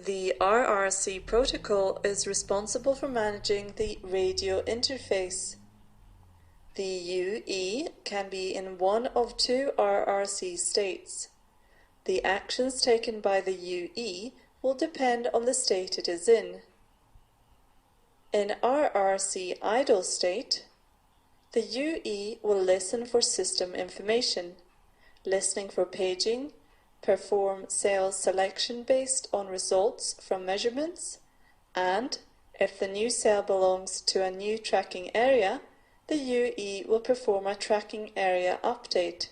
The Rrc protocol is responsible for managing the radio interface. The UE can be in one of two Rrc states. The actions taken by the UE will depend on the state it is in. In Rrc idle state, the UE will listen for system information, listening for paging, perform sales selection based on results from measurements, and, if the new cell belongs to a new tracking area, the UE will perform a tracking area update.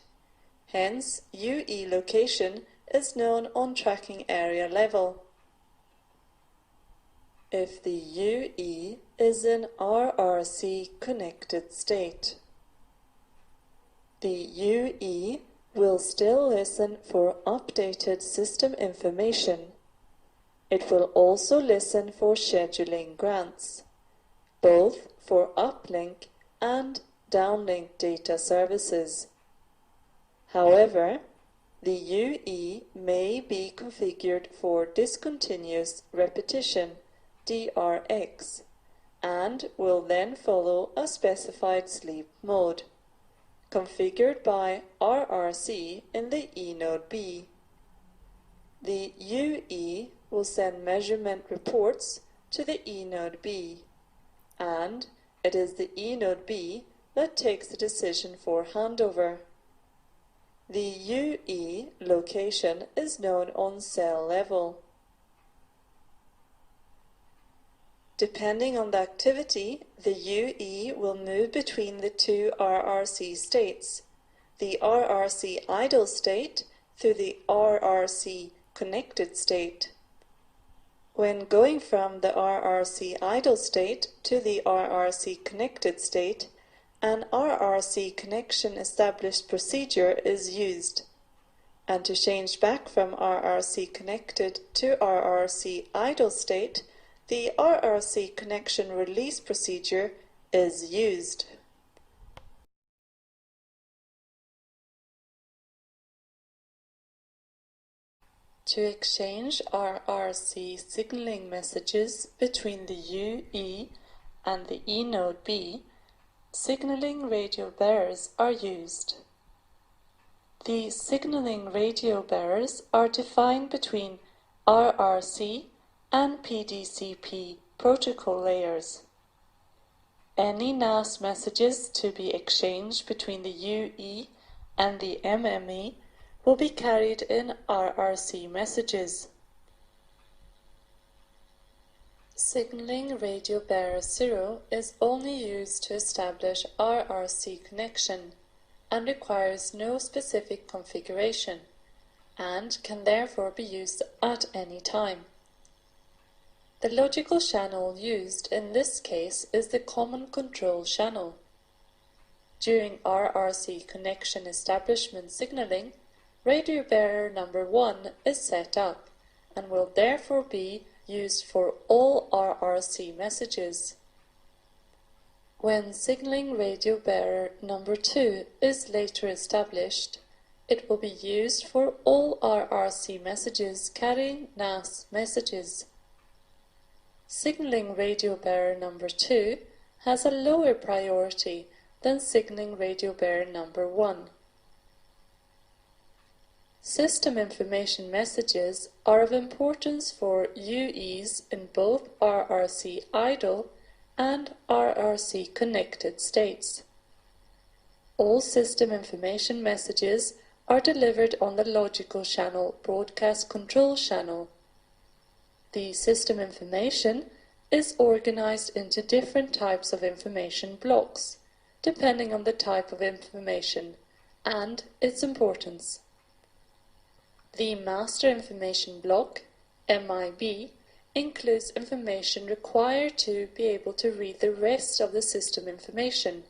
Hence, UE location is known on tracking area level. If the UE is in Rrc connected state, the UE will still listen for updated system information. It will also listen for scheduling grants, both for uplink and downlink data services. However, the UE may be configured for discontinuous repetition, DRX, and will then follow a specified sleep mode, configured by Rrc in the eNode B. The UE will send measurement reports to the eNode B, and it is the eNode B that takes the decision for handover. The UE location is known on cell level. Depending on the activity, the UE will move between the two Rrc states, the Rrc idle state through the Rrc connected state. When going from the Rrc idle state to the Rrc connected state, an Rrc connection established procedure is used, and to change back from Rrc connected to Rrc idle state, the Rrc Connection Release procedure is used. To exchange Rrc signaling messages between the UE and the eNode B, signaling radio bearers are used. The signaling radio bearers are defined between Rrc and PDCP protocol layers. Any NAS messages to be exchanged between the UE and the MME will be carried in Rrc Messages. Signaling radio bearer 0 is only used to establish Rrc connection and requires no specific configuration, and can therefore be used at any time. The logical channel used in this case is the common control channel. During Rrc connection establishment signaling, radio bearer number 1 is set up and will therefore be used for all Rrc messages. When signaling radio bearer number 2 is later established, it will be used for all Rrc messages carrying NAS messages. Signaling radio bearer number 2 has a lower priority than signaling radio bearer number 1. System information messages are of importance for UEs in both Rrc idle and Rrc connected states. All system information messages are delivered on the logical channel broadcast control channel. The system information is organized into different types of information blocks, depending on the type of information and its importance. The Master Information Block, MIB, includes information required to be able to read the rest of the system information: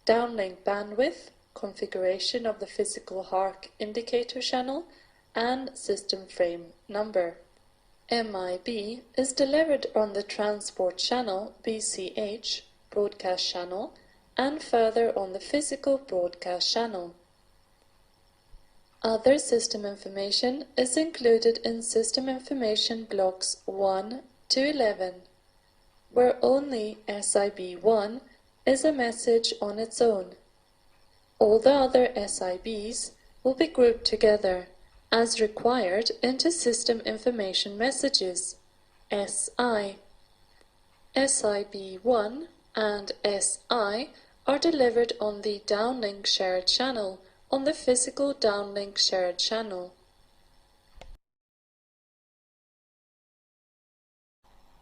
downlink bandwidth, configuration of the physical Rrc indicator channel, and system frame number. MIB is delivered on the transport channel BCH, broadcast channel, and further on the physical broadcast channel. Other system information is included in System Information Blocks 1 to 11, where only SIB1 is a message on its own. All the other SIBs will be grouped together, as required, into System Information Messages, SI. SIB1 and SI are delivered on the downlink shared channel on the physical downlink shared channel.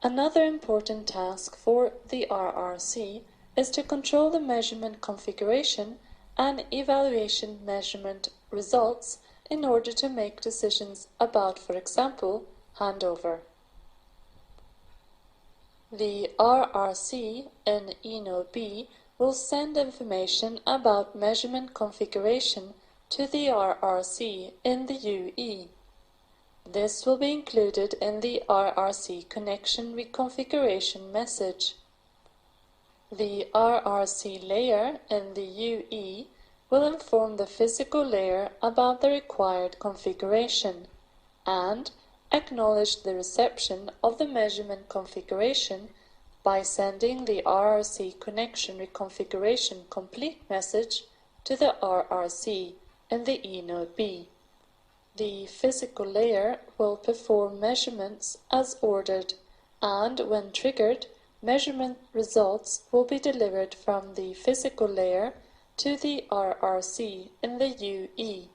Another important task for the Rrc is to control the measurement configuration and evaluation measurement results in order to make decisions about, for example, handover. The Rrc in eNode B will send information about measurement configuration to the Rrc in the UE. This will be included in the Rrc Connection Reconfiguration message. The Rrc layer in the UE will inform the physical layer about the required configuration and acknowledge the reception of the measurement configuration by sending the Rrc Connection Reconfiguration complete message to the Rrc in the eNode B. The physical layer will perform measurements as ordered, and when triggered, measurement results will be delivered from the physical layer to the Rrc in the UE.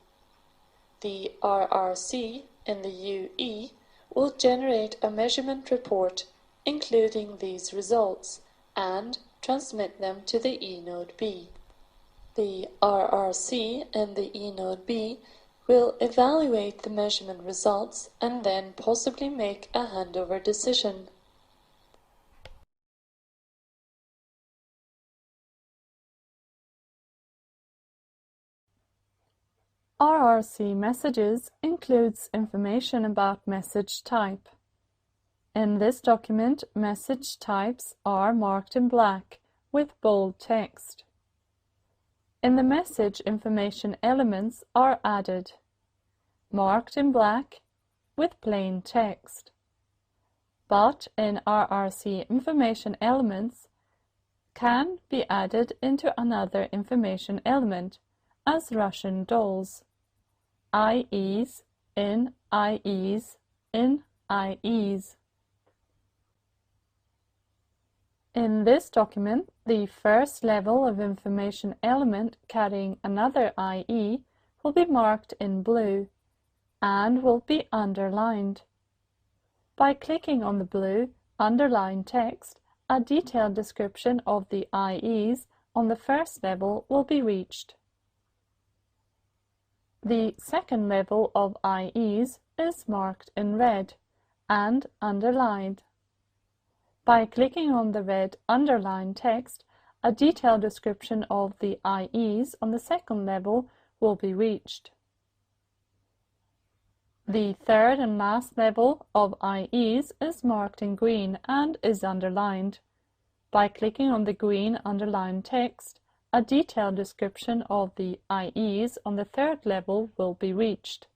The Rrc in the UE will generate a measurement report including these results and transmit them to the eNode B. The Rrc in the eNode B will evaluate the measurement results and then possibly make a handover decision. Rrc Messages includes information about message type. In this document, message types are marked in black with bold text. In the message, information elements are added, marked in black with plain text. But in Rrc, information elements can be added into another information element as Russian dolls, IEs in IEs in IEs. In this document, the first level of information element carrying another IE will be marked in blue and will be underlined. By clicking on the blue underlined text, a detailed description of the IEs on the first level will be reached. The second level of IEs is marked in red and underlined. By clicking on the red underlined text, a detailed description of the IEs on the second level will be reached. The third and last level of IEs is marked in green and is underlined. By clicking on the green underlined text, a detailed description of the IEs on the third level will be reached.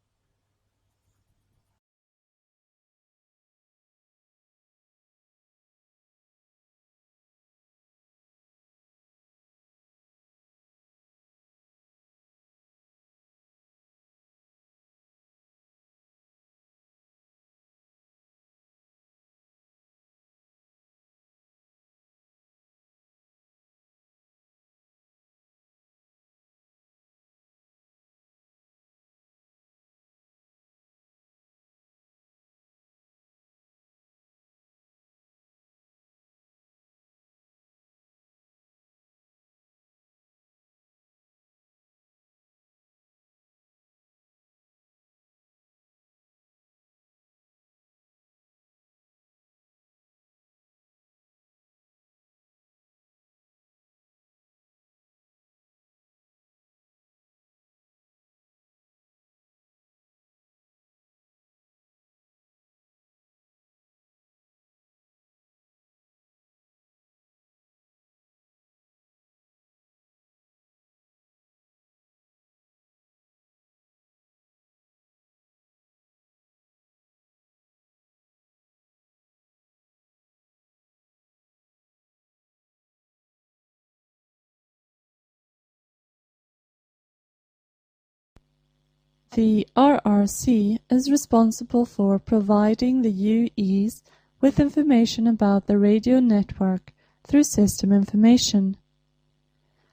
The Rrc is responsible for providing the UEs with information about the radio network through system information.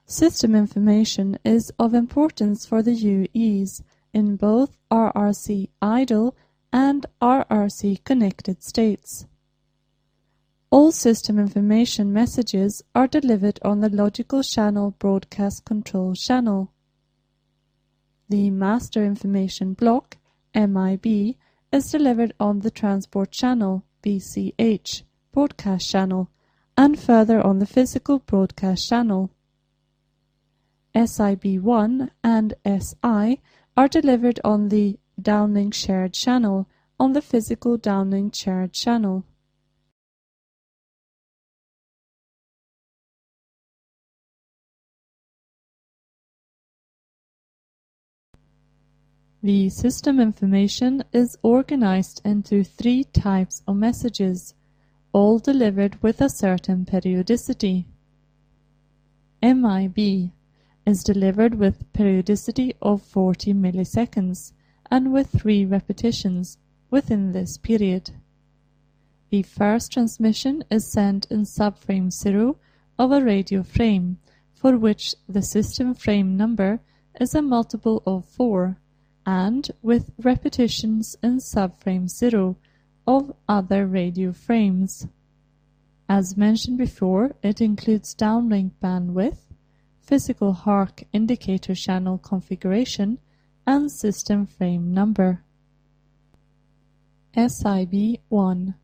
System information is of importance for the UEs in both Rrc idle and Rrc connected states. All system information messages are delivered on the logical channel broadcast control channel. The master information block, MIB, is delivered on the transport channel, BCH, broadcast channel, and further on the physical broadcast channel. SIB1 and SI are delivered on the downlink shared channel on the physical downlink shared channel. The system information is organized into 3 types of messages, all delivered with a certain periodicity. MIB is delivered with periodicity of 40 milliseconds and with 3 repetitions within this period. The first transmission is sent in subframe 0 of a radio frame, for which the system frame number is a multiple of 4, and with repetitions in subframe 0 of other radio frames. As mentioned before, it includes downlink bandwidth, physical Rrc indicator channel configuration, and system frame number. SIB1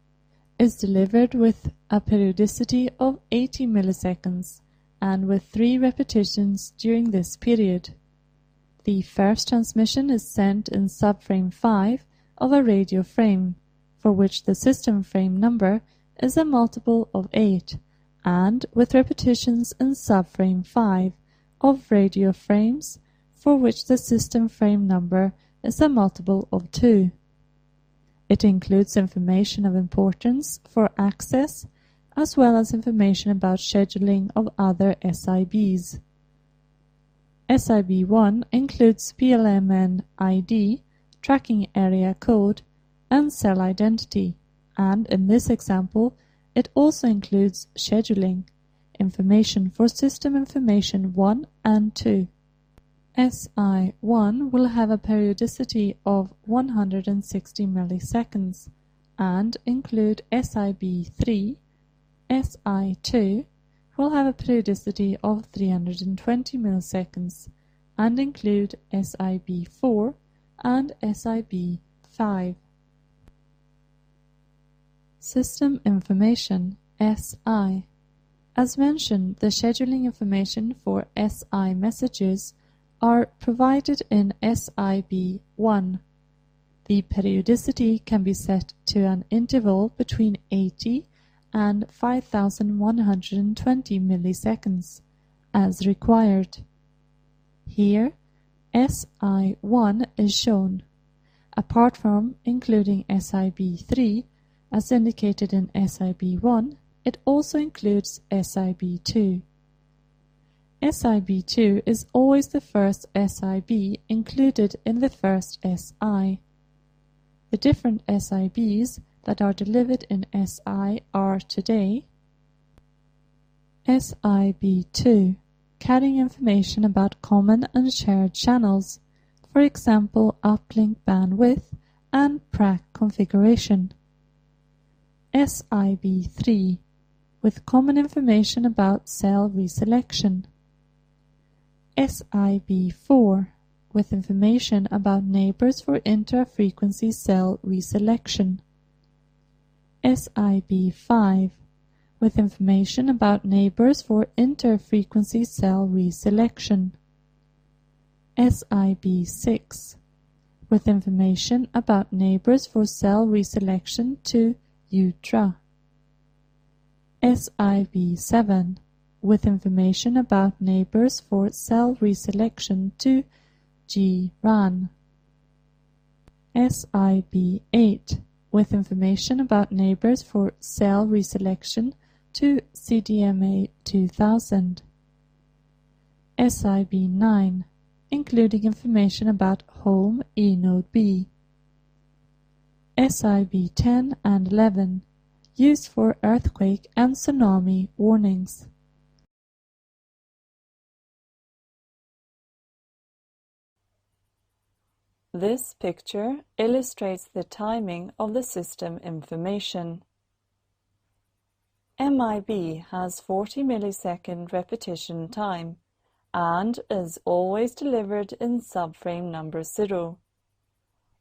is delivered with a periodicity of 80 milliseconds and with 3 repetitions during this period. The first transmission is sent in subframe 5 of a radio frame, for which the system frame number is a multiple of 8, and with repetitions in subframe 5 of radio frames, for which the system frame number is a multiple of 2. It includes information of importance for access, as well as information about scheduling of other SIBs. SIB1 includes PLMN ID, tracking area code, and cell identity, and in this example, it also includes scheduling, information for system information 1 and 2. SI1 will have a periodicity of 160 milliseconds and include SIB3. SI2 will have a periodicity of 320 milliseconds and include SIB4 and SIB5. System information SI. As mentioned, the scheduling information for SI messages are provided in SIB1. The periodicity can be set to an interval between 80 and 5120 milliseconds as required. Here, SI1 is shown, apart from including SIB3 as indicated in SIB1. It also includes SIB2. SIB2 is always the first SIB included in the first SI. The different SIBs that are delivered in SI are today: SIB2, carrying information about common and shared channels, for example uplink bandwidth and PRAC configuration. SIB3, with common information about cell reselection. SIB4, with information about neighbors for intra-frequency cell reselection. SIB5, with information about neighbors for inter-frequency cell reselection. SIB6, with information about neighbors for cell reselection to UTRA. SIB7, with information about neighbors for cell reselection to GRAN. SIB8, with information about neighbors for cell reselection to CDMA 2000. SIB9, including information about home eNode B. SIB 10 and 11, used for earthquake and tsunami warnings. This picture illustrates the timing of the system information. MIB has 40 millisecond repetition time and is always delivered in subframe number 0.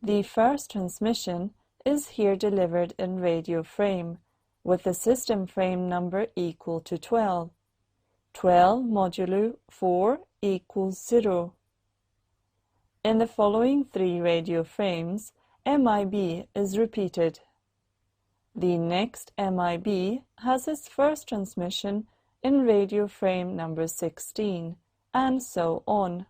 The first transmission is here delivered in radio frame, with the system frame number equal to 12. 12 modulo 4 equals 0. In the following 3 radio frames, MIB is repeated. The next MIB has its first transmission in radio frame number 16, and so on.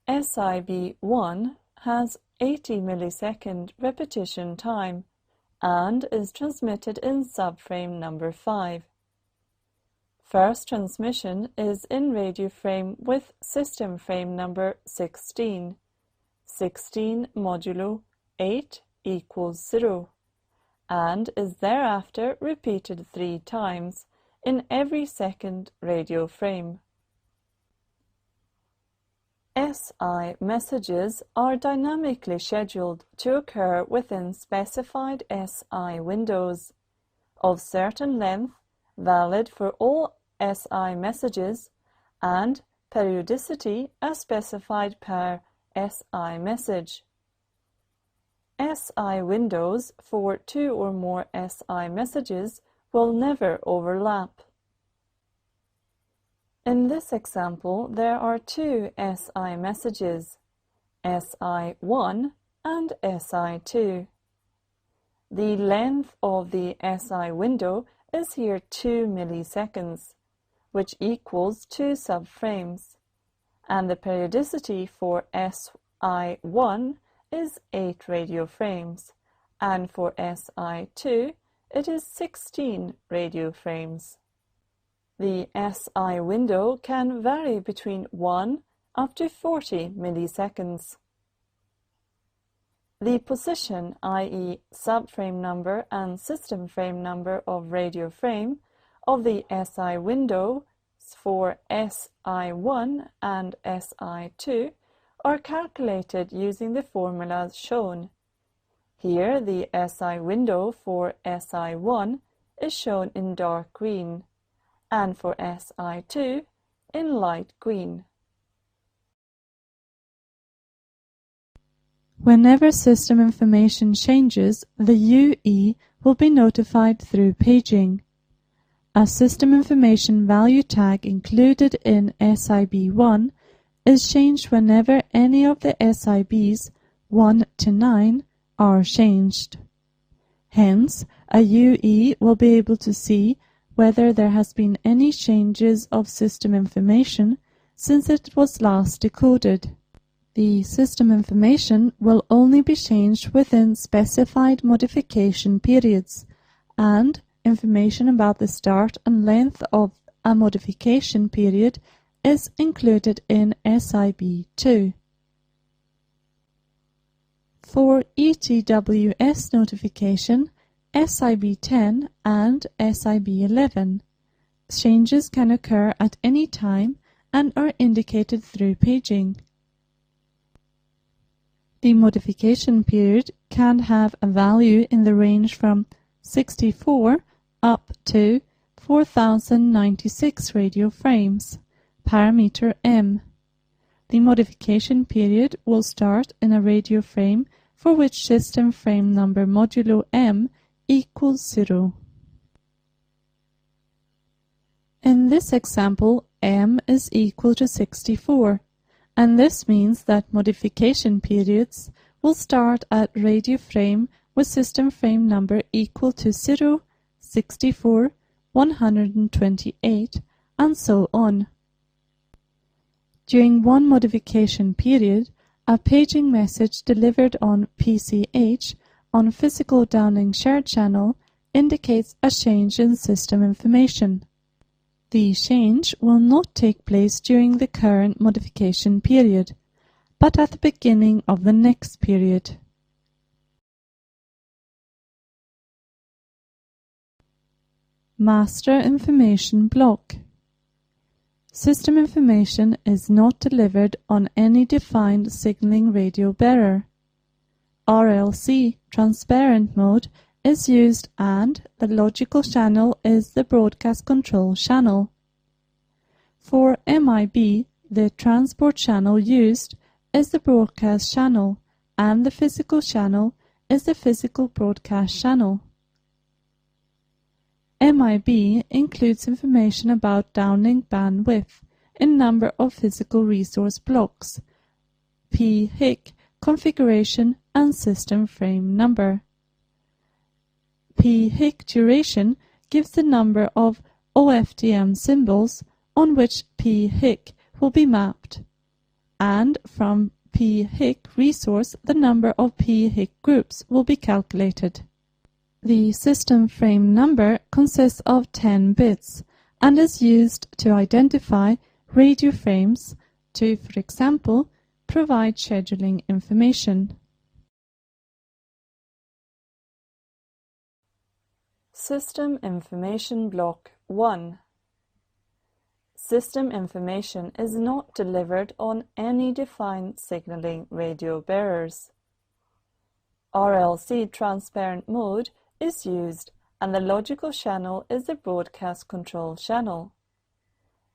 SIB1 has 80 millisecond repetition time and is transmitted in subframe number 5. First transmission is in radio frame with system frame number 16. 16 modulo 8 equals 0, and is thereafter repeated 3 times in every second radio frame. SI messages are dynamically scheduled to occur within specified SI windows of certain length, valid for all SI messages, and periodicity as specified per SI message. SI windows for 2 or more SI messages will never overlap. In this example, there are 2 SI messages, SI1 and SI2. The length of the SI window is here 2 milliseconds, which equals 2 subframes, and the periodicity for SI1 is 8 radio frames, and for SI2 it is 16 radio frames. The SI window can vary between 1 up to 40 milliseconds. The position, i.e. subframe number and system frame number of radio frame of the SI window for SI1 and SI2 are calculated using the formulas shown. Here the SI window for SI1 is shown in dark green, and for SI2 in light green. Whenever system information changes, the UE will be notified through paging. A system information value tag included in SIB1 is changed whenever any of the SIBs 1 to 9 are changed. Hence, a UE will be able to see whether there has been any changes of system information since it was last decoded. The system information will only be changed within specified modification periods, and information about the start and length of a modification period is included in SIB2. For ETWS notification, SIB10 and SIB11, changes can occur at any time and are indicated through paging. The modification period can have a value in the range from 64 up to 4096 radio frames, parameter M. The modification period will start in a radio frame for which system frame number modulo M equals 0. In this example, M is equal to 64, and this means that modification periods will start at radio frame with system frame number equal to 0, 64, 128, and so on. During one modification period, a paging message delivered on PCH on physical Downing shared channel indicates a change in system information. The change will not take place during the current modification period, but at the beginning of the next period. Master information block. System information is not delivered on any defined signaling radio bearer. RLC transparent mode is used and the logical channel is the broadcast control channel. For MIB, the transport channel used is the broadcast channel and the physical channel is the physical broadcast channel. MIB includes information about downlink bandwidth in number of physical resource blocks, P-HIC configuration and system frame number. P-HIC duration gives the number of OFDM symbols on which P-HIC will be mapped, and from P-HIC resource the number of P-HIC groups will be calculated. The system frame number consists of 10 bits and is used to identify radio frames to, for example, provide scheduling information. System Information Block 1. System information is not delivered on any defined signaling radio bearers. RLC transparent mode is used and the logical channel is the broadcast control channel.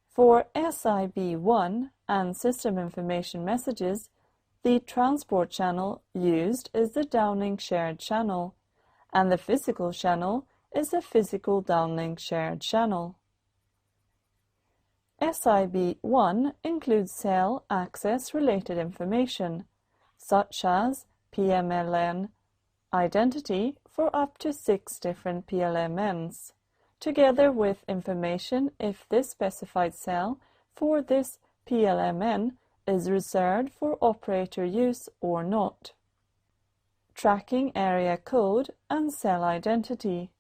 For SIB1 and system information messages, the transport channel used is the downlink shared channel and the physical channel is the physical downlink shared channel. SIB1 includes cell access related information such as PMLN identity for up to 6 different PLMNs, together with information if this specified cell for this PLMN is reserved for operator use or not. Tracking area code and cell identity.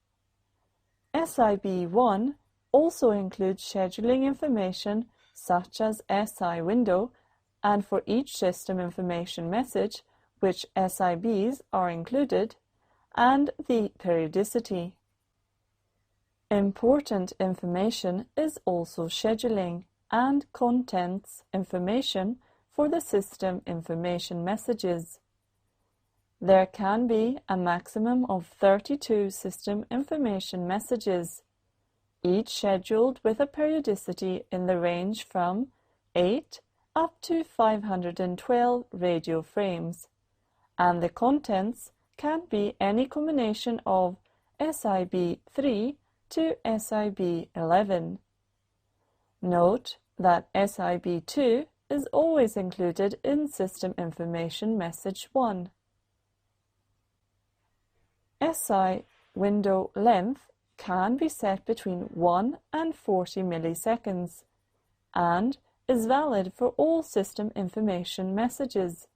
SIB1 also includes scheduling information such as SI window and for each system information message which SIBs are included, and the periodicity. Important information is also scheduling and contents information for the system information messages. There can be a maximum of 32 system information messages, each scheduled with a periodicity in the range from 8 up to 512 radio frames, and the contents can be any combination of SIB3 to SIB11. Note that SIB2 is always included in System Information Message 1. SI window length can be set between 1 and 40 milliseconds and is valid for all system information messages.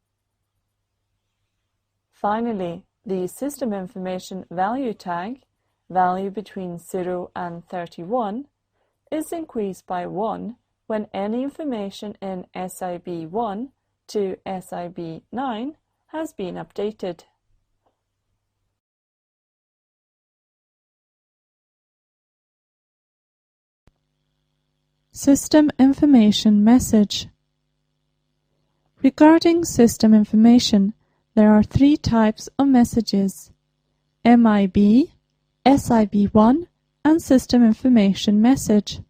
Finally, the system information value tag, value between 0 and 31, is increased by 1 when any information in SIB1 to SIB9 has been updated. System information message. Regarding system information, there are 3 types of messages: MIB, SIB1, and system information message.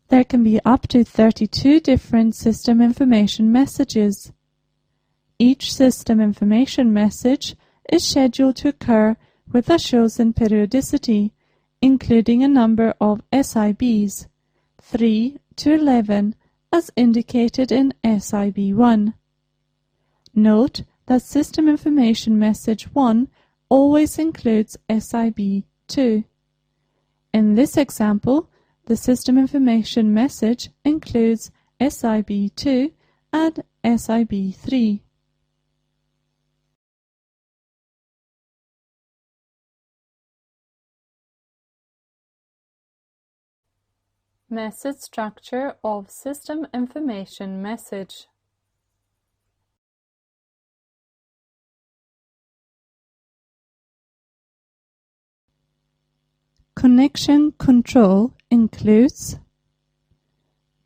There can be up to 32 different system information messages. Each system information message is scheduled to occur with a chosen periodicity, including a number of SIBs, 3 to 11, as indicated in SIB1. Note that System Information Message 1 always includes SIB2. In this example, the System Information Message includes SIB2 and SIB3. Message structure of System Information Message. Connection control includes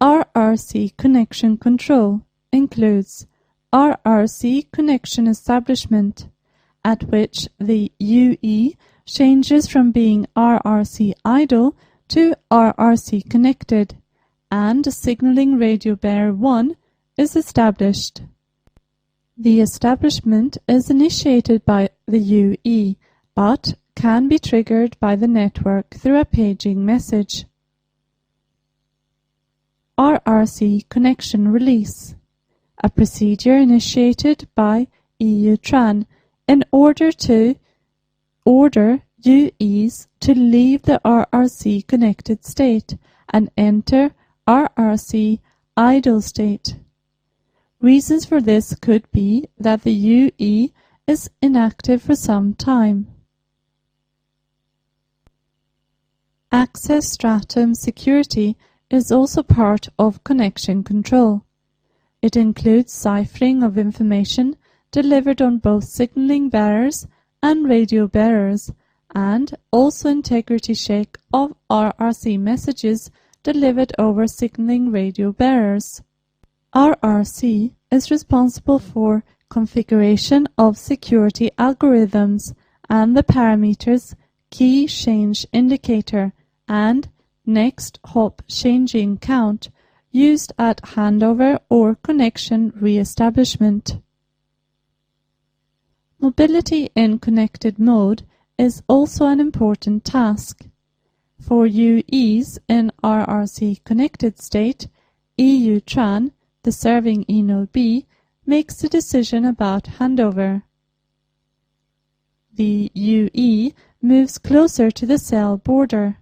Rrc Connection Control includes Rrc connection establishment, at which the UE changes from being Rrc idle to Rrc connected, and signaling radio bearer 1 is established. The establishment is initiated by the UE, but can be triggered by the network through a paging message. Rrc Connection Release, a procedure initiated by EU Tran in order to order UEs to leave the Rrc connected state and enter Rrc idle state. Reasons for this could be that the UE is inactive for some time. Access stratum security is also part of connection control. It includes ciphering of information delivered on both signaling bearers and radio bearers, and also integrity check of Rrc messages delivered over signaling radio bearers. Rrc is responsible for configuration of security algorithms and the parameters key change indicator and next hop changing count used at handover or connection re-establishment. Mobility in connected mode is also an important task. For UEs in Rrc connected state, EU Tran, the serving eNode B, makes the decision about handover. The UE moves closer to the cell border.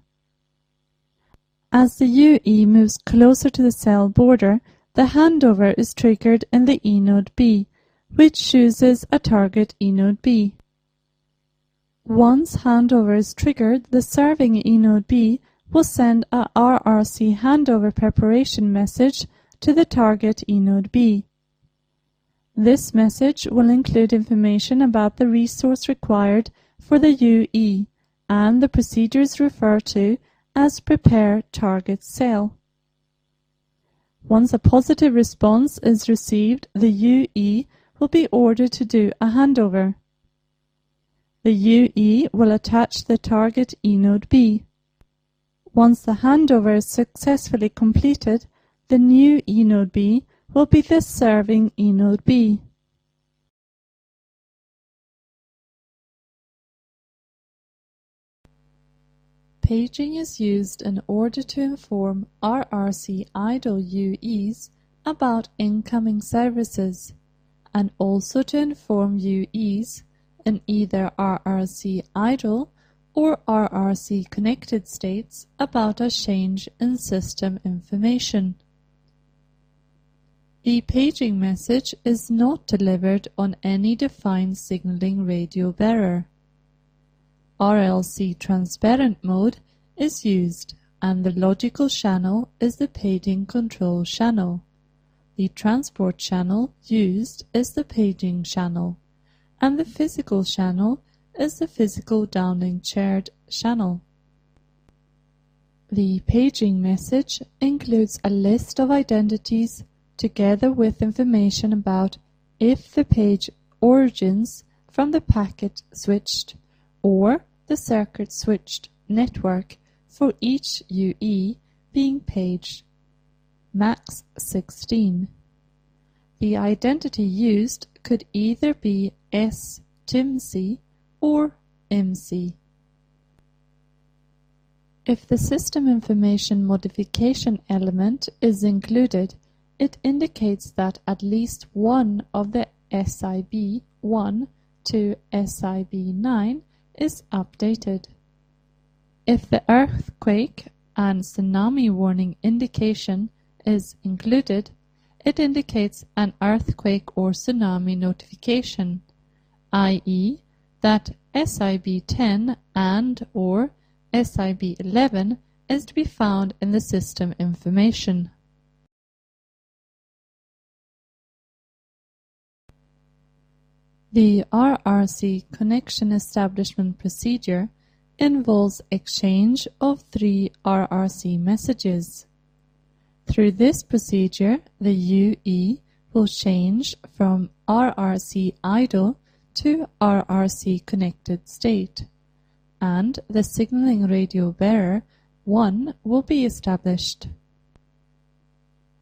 As the UE moves closer to the cell border, the handover is triggered in the eNode B, which chooses a target eNode B. Once handover is triggered, the serving eNode B will send a Rrc Handover Preparation message to the target eNode B. This message will include information about the resource required for the UE and the procedures referred to as prepare target cell. Once a positive response is received, the UE will be ordered to do a handover. The UE will attach the target eNode B. Once the handover is successfully completed, the new eNode B will be the serving eNode B. Paging is used in order to inform Rrc idle UEs about incoming services, and also to inform UEs in either Rrc idle or Rrc connected states about a change in system information. The paging message is not delivered on any defined signaling radio bearer. RLC transparent mode is used, and the logical channel is the paging control channel. The transport channel used is the paging channel, and the physical channel is the physical downlink shared channel. The paging message includes a list of identities together with information about if the page origins from the packet switched or the circuit switched network for each UE being paged, max 16. The identity used could either be STIMC or IMC. If the system information modification element is included, it indicates that at least one of the SIB 1 to SIB 9 is updated. If the earthquake and tsunami warning indication is included, it indicates an earthquake or tsunami notification, i.e. that SIB 10 and or SIB 11 is to be found in the system information. The Rrc Connection Establishment Procedure involves exchange of 3 Rrc messages. Through this procedure, the UE will change from Rrc idle to Rrc connected state, and the signaling radio bearer 1 will be established.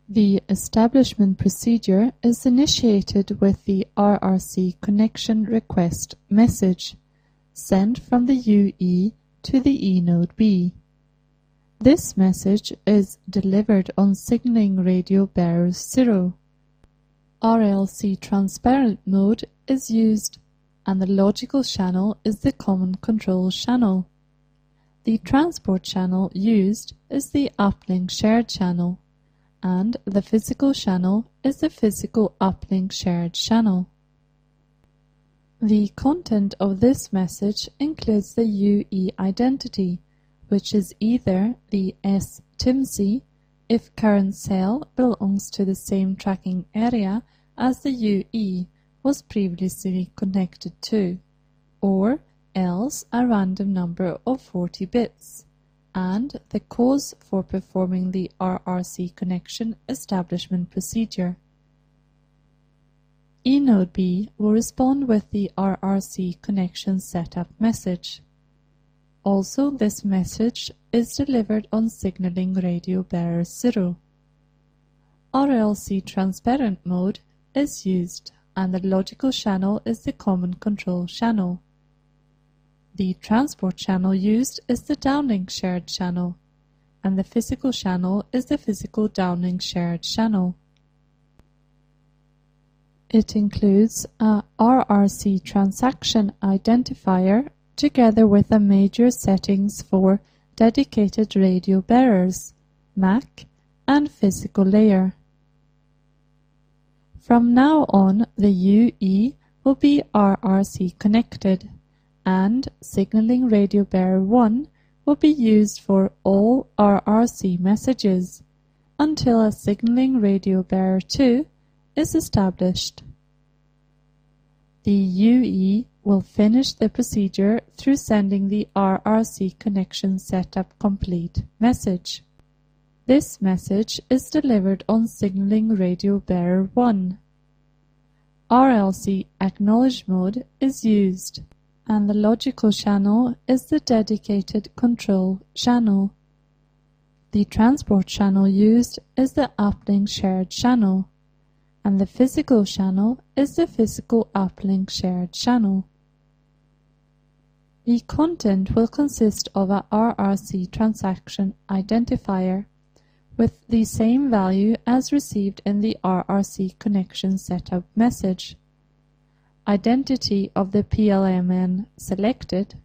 The establishment procedure is initiated with the Rrc Connection Request message sent from the UE to the E node B. This message is delivered on signaling radio bearer 0. Rrc transparent mode is used, and the logical channel is the common control channel. The transport channel used is the uplink shared channel, and the physical channel is the physical uplink shared channel. The content of this message includes the UE identity, which is either the STIMC if current cell belongs to the same tracking area as the UE was previously connected to, or else a random number of 40 bits, and the cause for performing the Rrc connection establishment procedure. E node B will respond with the Rrc connection setup message. Also, this message is delivered on signaling radio bearer 0. Rrc transparent mode is used, and the logical channel is the common control channel. The transport channel used is the downlink shared channel, and the physical channel is the physical downlink shared channel. It includes a Rrc transaction identifier together with a major settings for dedicated radio bearers, MAC, and physical layer. From now on, the UE will be Rrc connected, and signaling radio bearer 1 will be used for all Rrc messages until a signaling radio bearer 2 is established. The UE will finish the procedure through sending the Rrc connection setup complete message. This message is delivered on signaling radio bearer 1. Rrc acknowledge mode is used, and the logical channel is the dedicated control channel. The transport channel used is the uplink shared channel, and the physical channel is the physical uplink shared channel. The content will consist of a Rrc transaction identifier with the same value as received in the Rrc connection setup message, identity of the PLMN selected,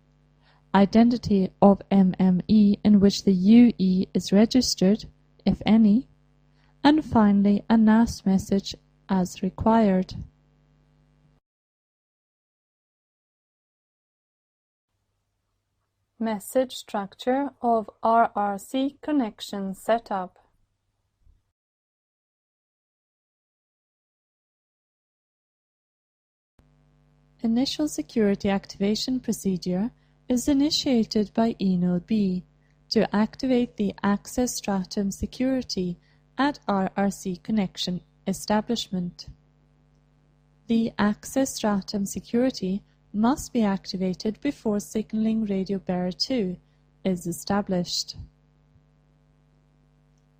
identity of MME in which the UE is registered, if any, and finally a NAS message as required. Message structure of Rrc connection setup. Initial security activation procedure is initiated by E node B to activate the access stratum security at Rrc connection establishment. The access stratum security must be activated before signaling radio bearer 2 is established.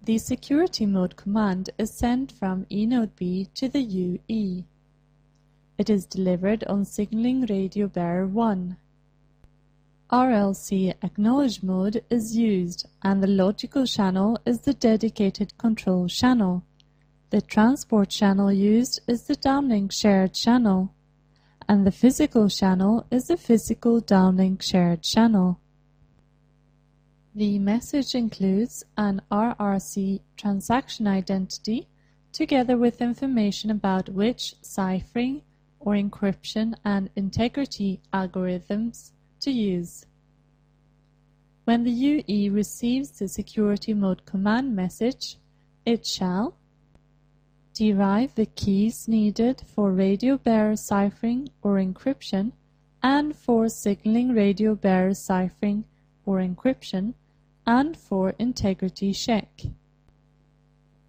The security mode command is sent from E node B to the UE. It is delivered on signaling radio bearer 1. Rrc acknowledge mode is used, and the logical channel is the dedicated control channel. The transport channel used is the downlink shared channel, and the physical channel is the physical downlink shared channel. The message includes an Rrc transaction identity together with information about which ciphering or encryption and integrity algorithms to use. when the UE receives the security mode command message, it shall derive the keys needed for radio bearer ciphering or encryption and for signaling radio bearer ciphering or encryption and for integrity check.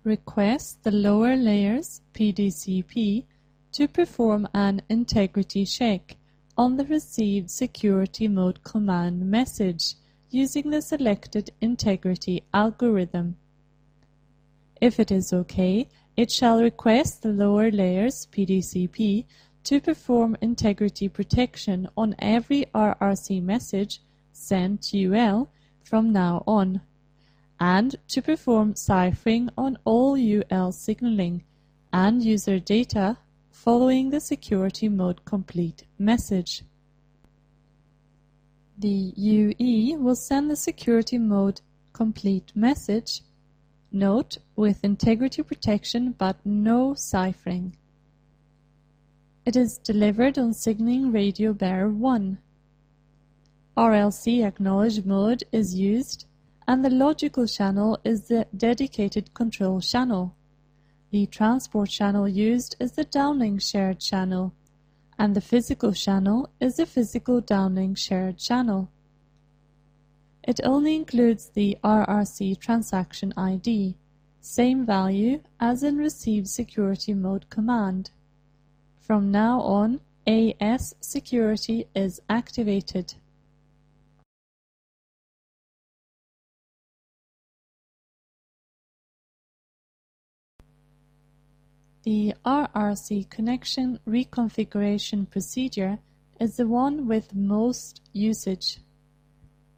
Request the lower layers PDCP to perform an integrity check on the received security mode command message using the selected integrity algorithm. If it is OK, it shall request the lower layers PDCP to perform integrity protection on every Rrc message sent UL from now on, and to perform ciphering on all UL signaling and user data following the security mode complete message. The UE will send the security mode complete message, note, with integrity protection but no ciphering. It is delivered on signaling radio bearer 1. RLC acknowledge mode is used, and the logical channel is the dedicated control channel. The transport channel used is the downlink shared channel, and the physical channel is the physical downlink shared channel. It only includes the Rrc transaction ID, same value as in received security mode command. From now on, AS security is activated. The Rrc Connection Reconfiguration procedure is the one with most usage.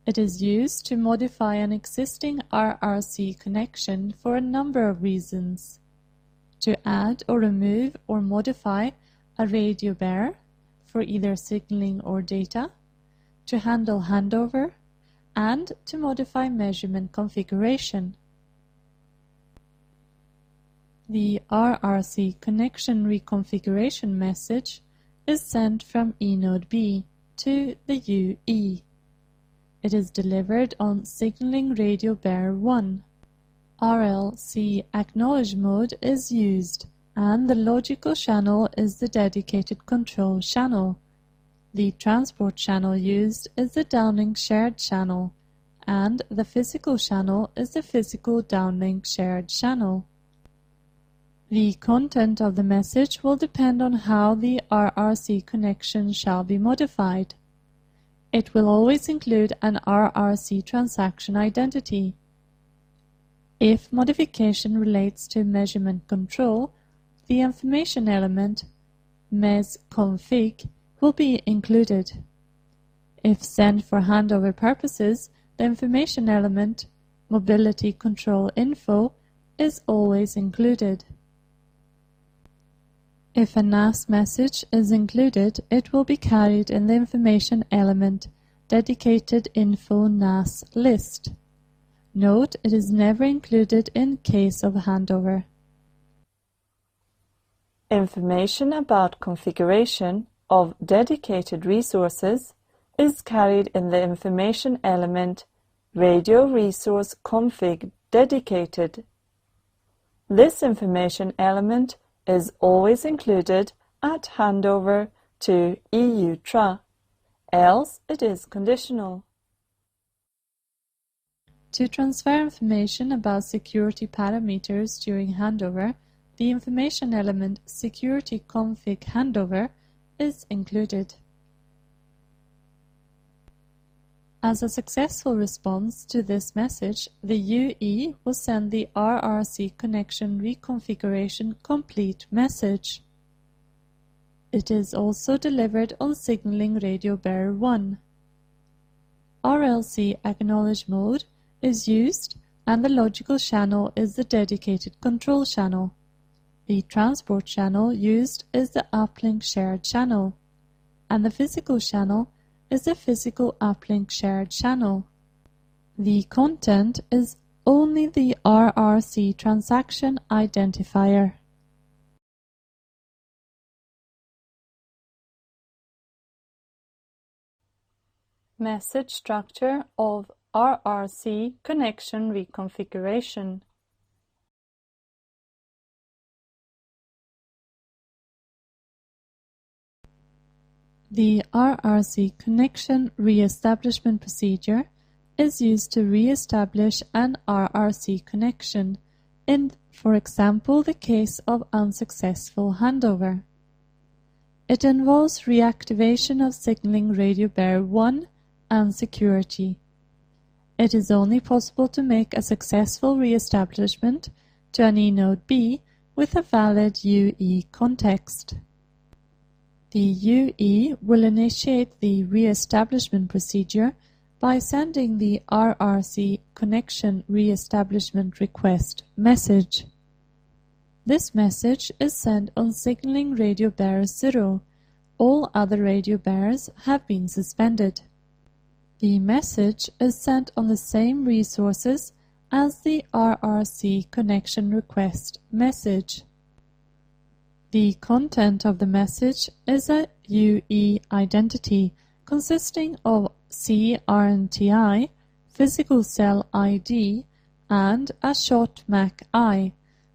It is used to modify an existing Rrc connection for a number of reasons: to add or remove or modify a radio bearer for either signaling or data, to handle handover, and to modify measurement configuration. The Rrc Connection Reconfiguration message is sent from eNode B to the UE. It is delivered on signaling radio bearer 1. RLC acknowledge mode is used, and the logical channel is the dedicated control channel. The transport channel used is the downlink shared channel, and the physical channel is the physical downlink shared channel. The content of the message will depend on how the Rrc connection shall be modified. It will always include an Rrc transaction identity. If modification relates to measurement control, the information element mes_config will be included. If sent for handover purposes, the information element mobility control info is always included. If a NAS message is included, it will be carried in the information element dedicated info NAS list. Note, it is never included in case of handover. Information about configuration of dedicated resources is carried in the information element Radio Resource Config Dedicated. This information element is always included at handover to EU-TRA, else it is conditional. To transfer information about security parameters during handover, the information element Security Config Handover is included. As a successful response to this message, the UE will send the Rrc Connection Reconfiguration Complete message. It is also delivered on signaling radio bearer 1. RLC acknowledge mode is used, and the logical channel is the dedicated control channel. The transport channel used is the uplink shared channel, and the physical channel is the physical uplink shared channel. The content is only the Rrc transaction identifier. Message structure of Rrc Connection Reconfiguration. The Rrc Connection Re-establishment procedure is used to re-establish an Rrc connection in, for example, the case of unsuccessful handover. It involves reactivation of signaling radio bearer 1 and security. It is only possible to make a successful re-establishment to an eNode B with a valid UE context. The UE will initiate the re-establishment procedure by sending the Rrc Connection Re-establishment Request message. This message is sent on signaling radio bearer 0. All other radio bearers have been suspended. The message is sent on the same resources as the Rrc Connection Request message. The content of the message is a UE identity consisting of CRNTI, physical cell ID, and a short MAC I,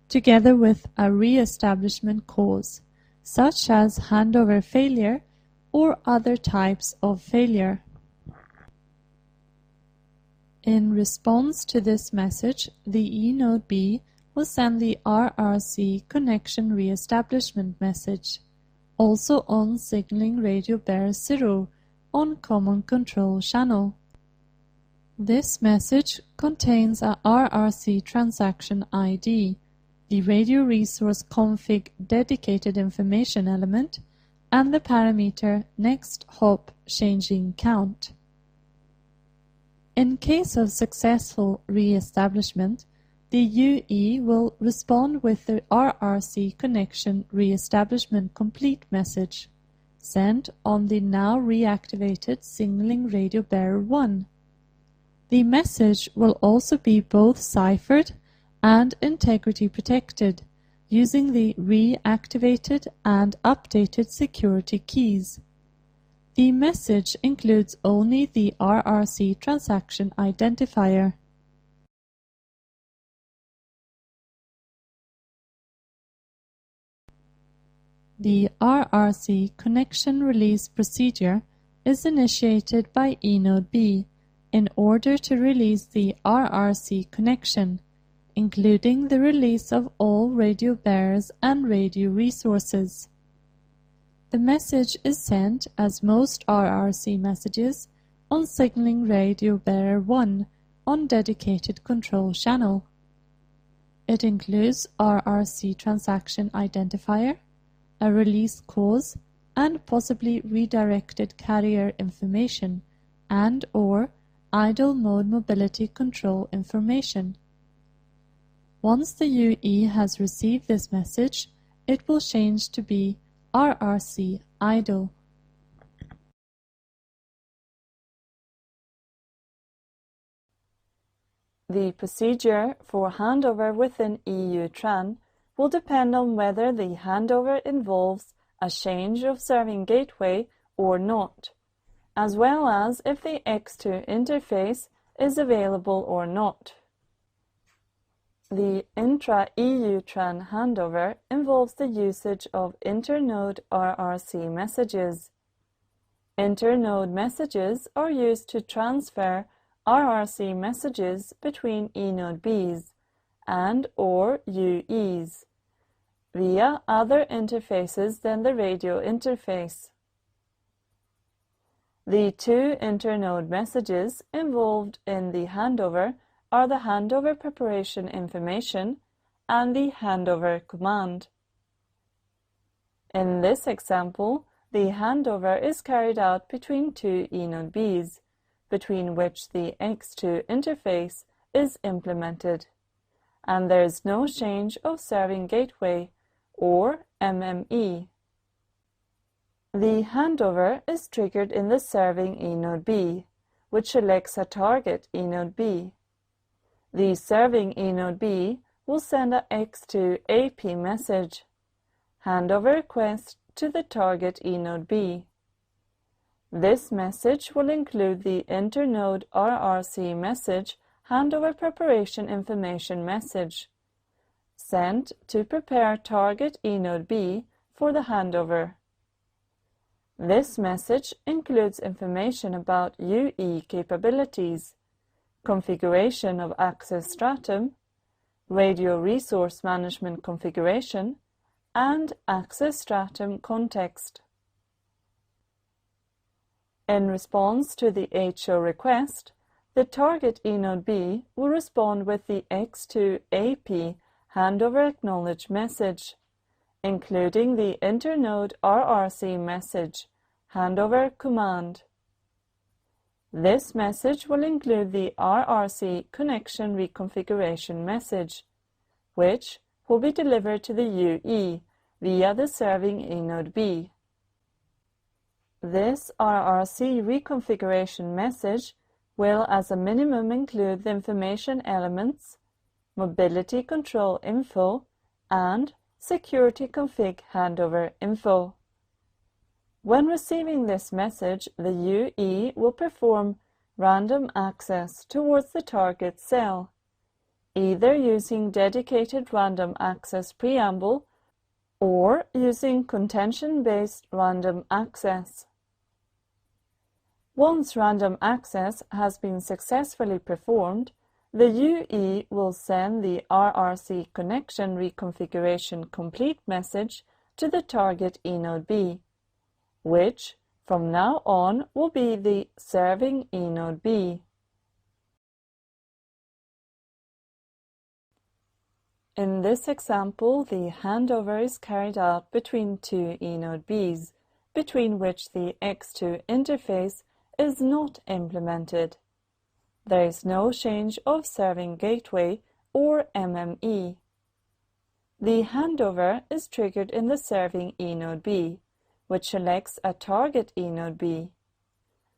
together with a re-establishment cause, such as handover failure or other types of failure. In response to this message, the eNode B will send the Rrc Connection Re-establishment message, also on signaling radio bearer 0 on common control channel. This message contains a Rrc transaction ID, the radio resource config dedicated information element, and the parameter next hop changing count. In case of successful re-establishment, the UE will respond with the Rrc Connection Re-establishment Complete message, sent on the now reactivated signaling radio bearer 1. The message will also be both ciphered and integrity protected, using the reactivated and updated security keys. The message includes only the Rrc transaction identifier. The Rrc Connection Release procedure is initiated by eNode B in order to release the Rrc connection, including the release of all radio bearers and radio resources. The message is sent, as most Rrc messages, on signaling radio bearer 1 on dedicated control channel. It includes Rrc transaction identifier, a release cause, and possibly redirected carrier information and/or idle mode mobility control information. Once the UE has received this message, it will change to be Rrc idle. The procedure for handover within EU Tran will depend on whether the handover involves a change of serving gateway or not, as well as if the X2 interface is available or not. The Intra-EU Tran handover involves the usage of internode Rrc messages. Internode messages are used to transfer Rrc messages between eNode Bs and/or UEs via other interfaces than the radio interface. The two internode messages involved in the handover are the handover preparation information and the handover command. In this example, the handover is carried out between two eNode Bs, between which the X2 interface is implemented, and there is no change of serving gateway or MME. The handover is triggered in the serving eNode B, which selects a target eNode B. The serving eNode B will send a X2 AP message, handover request to the target eNode B. This message will include the Internode Rrc Message Handover Preparation Information message, sent to prepare target eNode B for the handover. This message includes information about UE capabilities, configuration of access stratum, radio resource management configuration, and access stratum context. In response to the HO request, the target eNode B will respond with the X2 AP handover acknowledge message, including the Internode Rrc message handover command. This message will include the Rrc Connection Reconfiguration message, which will be delivered to the UE via the serving eNode B. This Rrc Reconfiguration message will as a minimum include the information elements, mobility control info, and security config handover info. When receiving this message, the UE will perform random access towards the target cell, either using dedicated random access preamble or using contention-based random access. Once random access has been successfully performed, the UE will send the Rrc Connection Reconfiguration complete message to the target eNode B, which from now on will be the serving eNode B. In this example, the handover is carried out between two eNode Bs, between which the X2 interface is not implemented. There is no change of serving gateway or MME. The handover is triggered in the serving eNode B, which selects a target eNode B.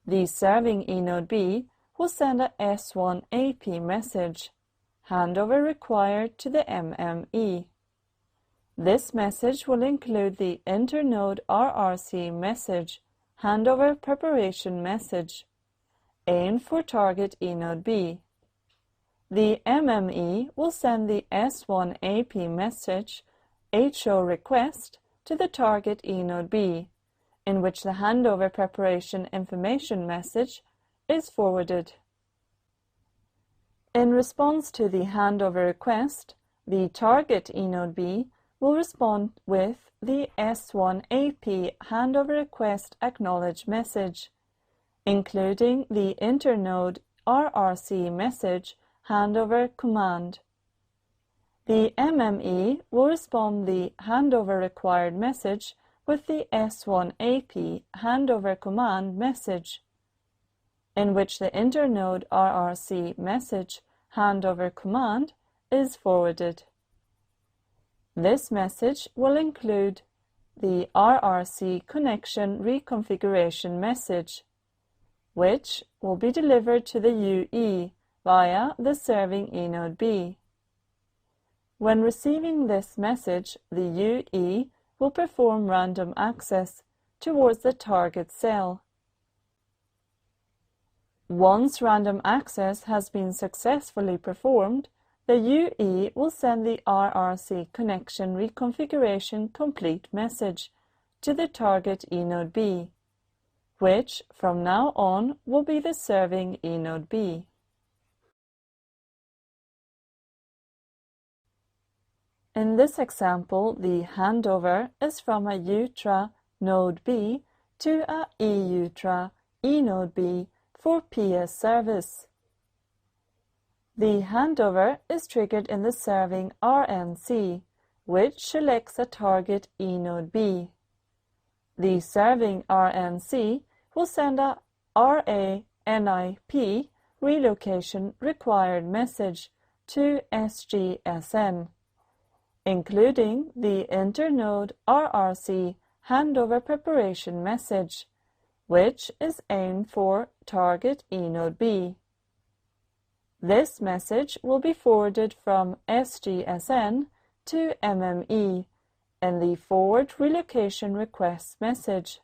The serving eNode B will send a S1 AP message, handover required to the MME. This message will include the Internode Rrc message, handover preparation message, aimed for target eNode B. The MME will send the S1 AP message, HO request, to the target eNode B, in which the handover preparation information message is forwarded. In response to the handover request, the target eNode B will respond with the S1 AP handover request acknowledge message, including the Internode Rrc message handover command. The MME will respond the handover required message with the S1 AP handover command message, in which the Internode Rrc message handover command is forwarded. This message will include the Rrc Connection Reconfiguration message, which will be delivered to the UE via the serving eNode B. When receiving this message, the UE will perform random access towards the target cell. Once random access has been successfully performed, the UE will send the Rrc Connection Reconfiguration complete message to the target eNode B, which from now on will be the serving eNode B. In this example, the handover is from a UTRA node B to a EUTRA eNode B for PS service. The handover is triggered in the serving RNC, which selects a target eNode B. The serving RNC will send a RANIP relocation required message to SGSN, including the Internode Rrc Handover Preparation message, which is aimed for target eNode B. This message will be forwarded from SGSN to MME in the Forward Relocation Request message.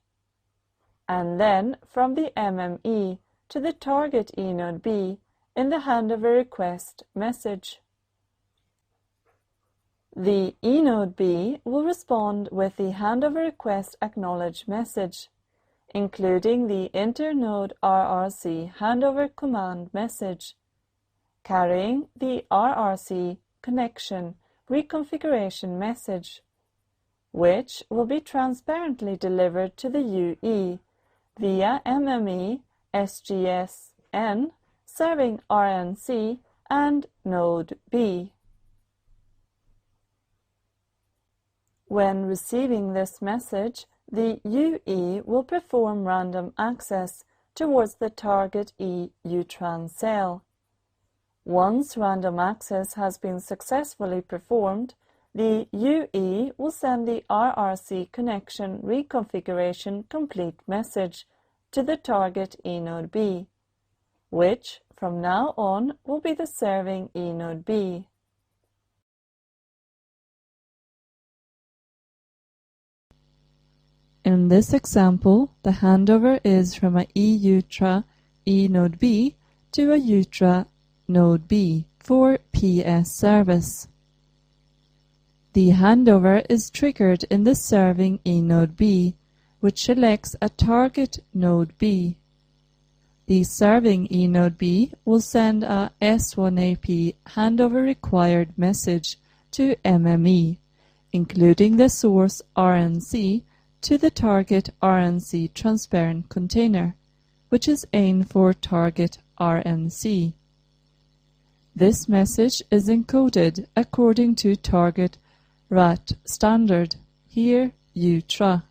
and then from the MME to the target eNode B in the handover request message. The eNode B will respond with the handover request acknowledge message, including the internode Rrc handover command message, carrying the Rrc Connection Reconfiguration message, which will be transparently delivered to the UE via MME SGSN serving RNC and Node B. When receiving this message, the UE will perform random access towards the target Tran cell. Once random access has been successfully performed, the UE will send the Rrc Connection Reconfiguration complete message to the target eNode B, which from now on will be the serving eNode B. In this example, the handover is from a eUtra eNode B to a UTRA Node B for PS service. The handover is triggered in the serving eNode B, which selects a target Node B. The serving eNode B will send a S1AP handover required message to MME, including the source RNC to the target RNC transparent container, which is aimed for target RNC. This message is encoded according to target RAT standard, here UTRA.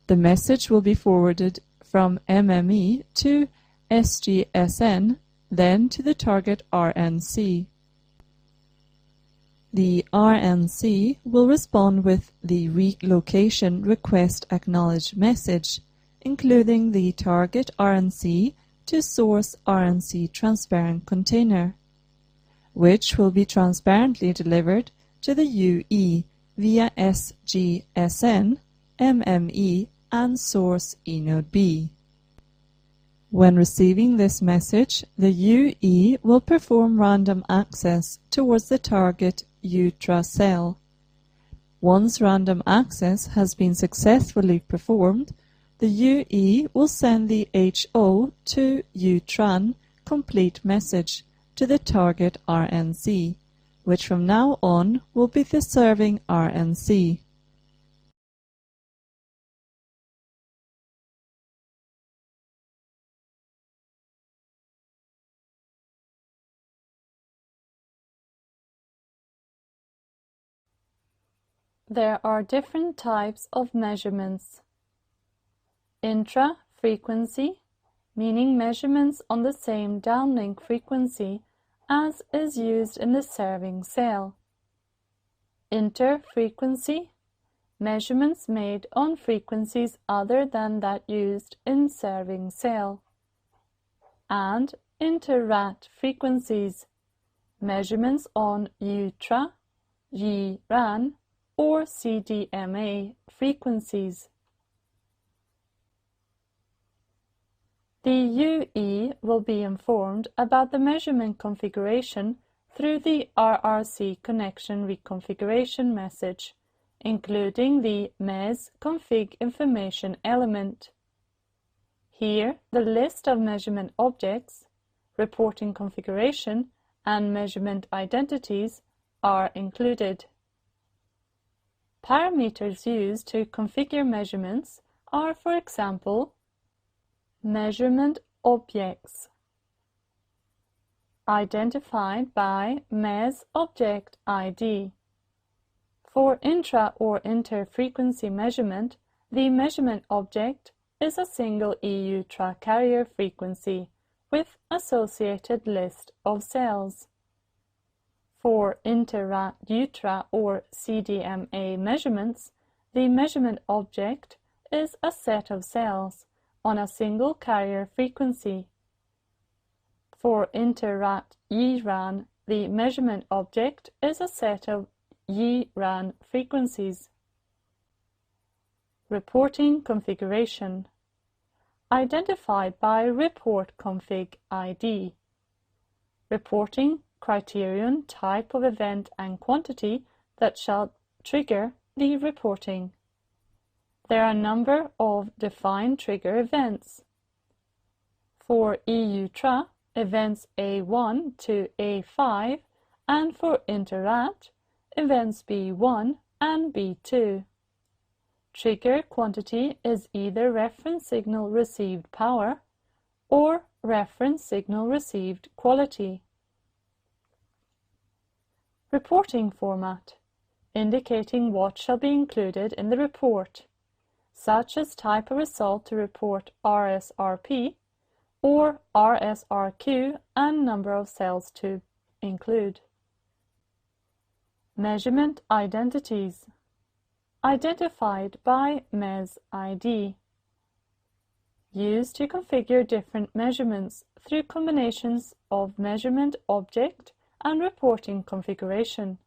The message will be forwarded from MME to SGSN, then to the target RNC. The RNC will respond with the relocation request acknowledge message, including the target RNC to source RNC transparent container, which will be transparently delivered to the UE via SGSN, MME, and source eNode B. When receiving this message, the UE will perform random access towards the target UTRA cell. Once random access has been successfully performed, the UE will send the HO to UTRAN complete message to the target RNC, which from now on will be the serving RNC. There are different types of measurements. Intra-frequency, meaning measurements on the same downlink frequency as is used in the serving cell. Inter-frequency, measurements made on frequencies other than that used in serving cell. And inter-RAT frequencies, measurements on UTRA, YRAN, or CDMA frequencies. The UE will be informed about the measurement configuration through the Rrc Connection Reconfiguration message, including the MES config information element. Here, the list of measurement objects, reporting configuration, and measurement identities are included. Parameters used to configure measurements are, for example, measurement objects, identified by MES object ID. For intra or inter-frequency measurement, the measurement object is a single eUtra carrier frequency with associated list of cells. For inter-RAT UTRA or CDMA measurements, the measurement object is a set of cells on a single carrier frequency. For inter-RAT YRAN, the measurement object is a set of YRAN frequencies. Reporting configuration. identified by report config ID. Reporting criterion, type of event and quantity that shall trigger the reporting. There are a number of defined trigger events. For EU-Tra, events A1 to A5, and for Inter-At, events B1 and B2. Trigger quantity is either reference signal received power or reference signal received quality. Reporting format, indicating what shall be included in the report, such as type of result to report RSRP or RSRQ and number of cells to include. Measurement identities, identified by MES ID, used to configure different measurements through combinations of measurement object and reporting configuration.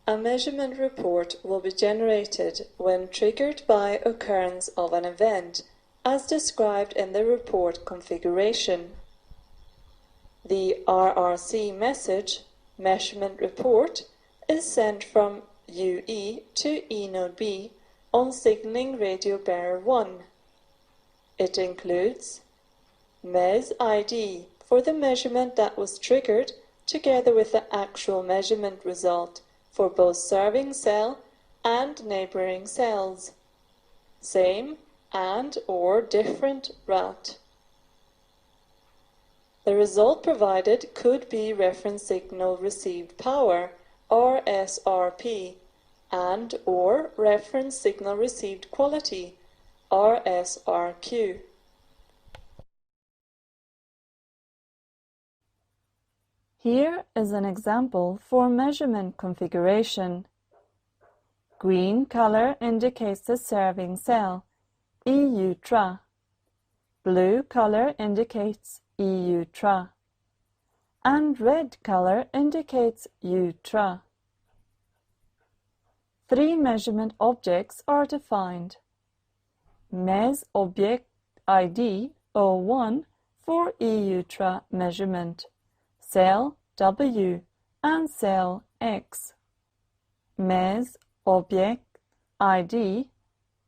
A measurement report will be generated when triggered by occurrence of an event, as described in the report configuration. The Rrc message measurement report is sent from UE to E node B on signaling radio bearer 1. It includes MES ID for the measurement that was triggered together with the actual measurement result for both serving cell and neighboring cells. Same and or different RAT. The result provided could be reference signal received power, RSRP, and or reference signal received quality, RSRQ. Here is an example for measurement configuration. Green color indicates the serving cell, EU-Tra. Blue color indicates EU-Tra. And red color indicates U-Tra. 3 measurement objects are defined. MES object ID 01 for EU-Tra measurement, cell W and cell X. MES object ID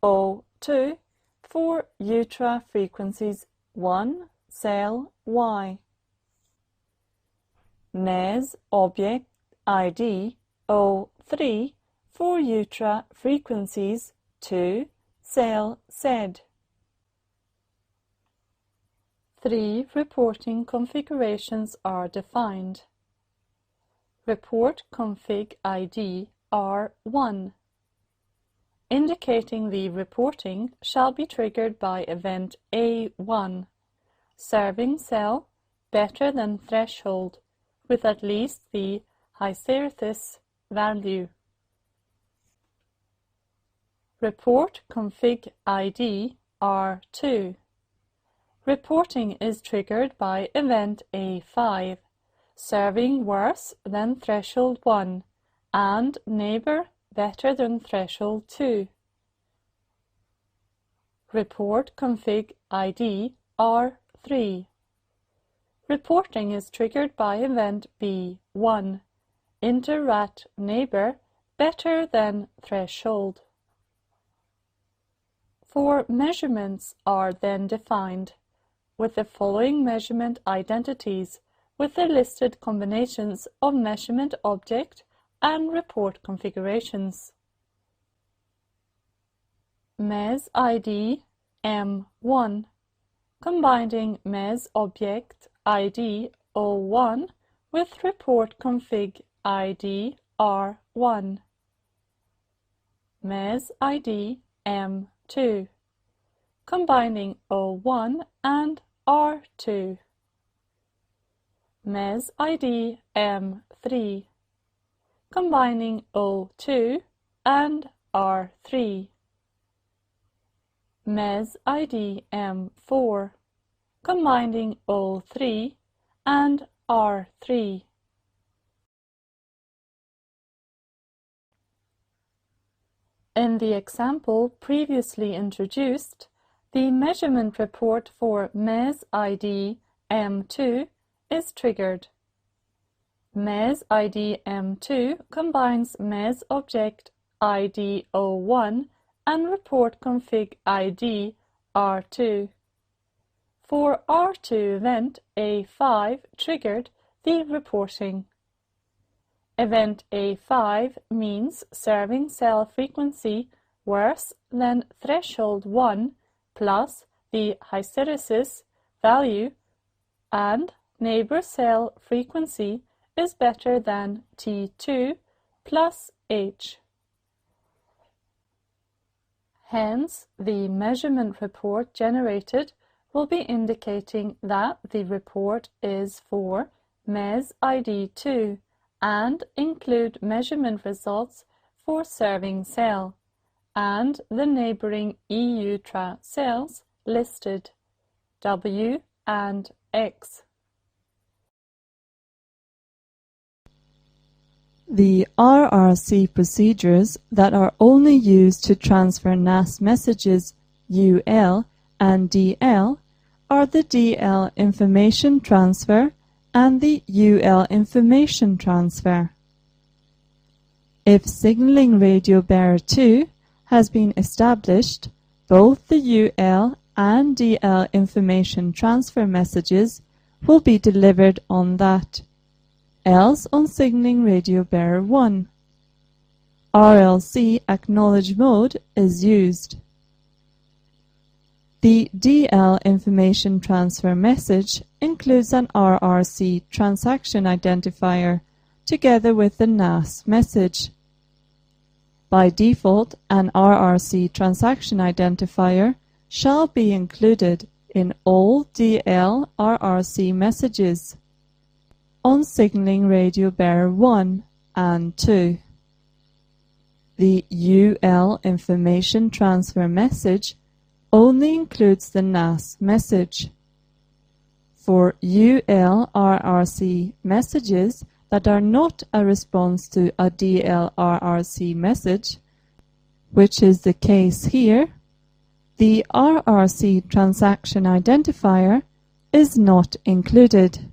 02 for U-Tra frequencies 1, cell Y. MES object ID 03 for U-Tra frequencies 2, cell Z. 3 reporting configurations are defined. Report config ID R1, indicating the reporting shall be triggered by event A1, serving cell better than threshold with at least the hysteresis value. Report config ID R2. Reporting is triggered by event A5, serving worse than threshold 1 and neighbor better than threshold 2. Report config ID R3. Reporting is triggered by event B1, Inter-At neighbor better than threshold. 4 measurements are then defined, with the following measurement identities with the listed combinations of measurement object and report configurations. MES ID M1, combining MES object ID 01 with report config ID R1. MES ID M2, combining 01 and R2. MES ID M3, combining 02 and R3. MES ID M4, combining 03 and R3. In the example previously introduced, the measurement report for MES ID M2 is triggered. MES ID M2 combines MES object ID 01 and report config ID R2. For R2 event A5 triggered the reporting. Event A5 means serving cell frequency worse than threshold 1 plus the hysteresis value, and neighbor cell frequency is better than T2 plus H. Hence, the measurement report generated will be indicating that the report is for MES ID 2 and include measurement results for serving cell and the neighboring EU TRA cells listed, W and X. The Rrc procedures that are only used to transfer NAS messages UL and DL are the DL information transfer and the UL information transfer. If signaling radio bearer 2 has been established, both the UL and DL information transfer messages will be delivered on that, else on signaling radio bearer 1. RLC acknowledge mode is used. The DL information transfer message includes an Rrc transaction identifier together with the NAS message. By default, an Rrc transaction identifier shall be included in all DL Rrc messages on signaling radio bearer 1 and 2. The UL information transfer message only includes the NAS message. For UL Rrc messages that are not a response to a DL Rrc message, which is the case here, the Rrc transaction identifier is not included.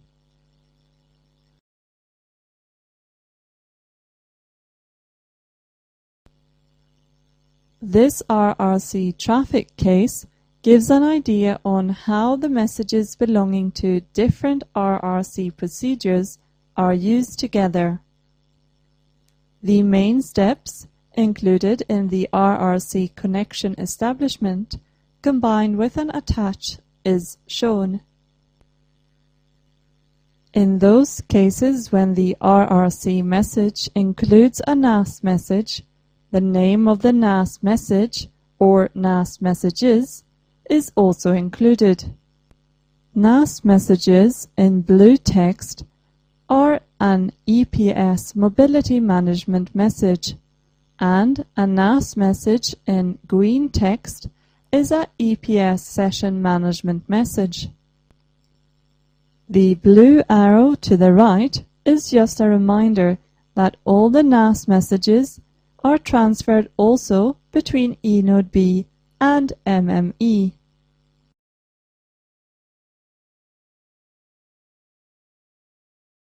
This Rrc traffic case gives an idea on how the messages belonging to different Rrc procedures are used together. The main steps included in the Rrc connection establishment combined with an attach is shown. In those cases when the Rrc message includes a NAS message, the name of the NAS message or NAS messages is also included. NAS messages in blue text are an EPS mobility management message, and a NAS message in green text is a EPS session management message. The blue arrow to the right is just a reminder that all the NAS messages are transferred also between eNode B and MME.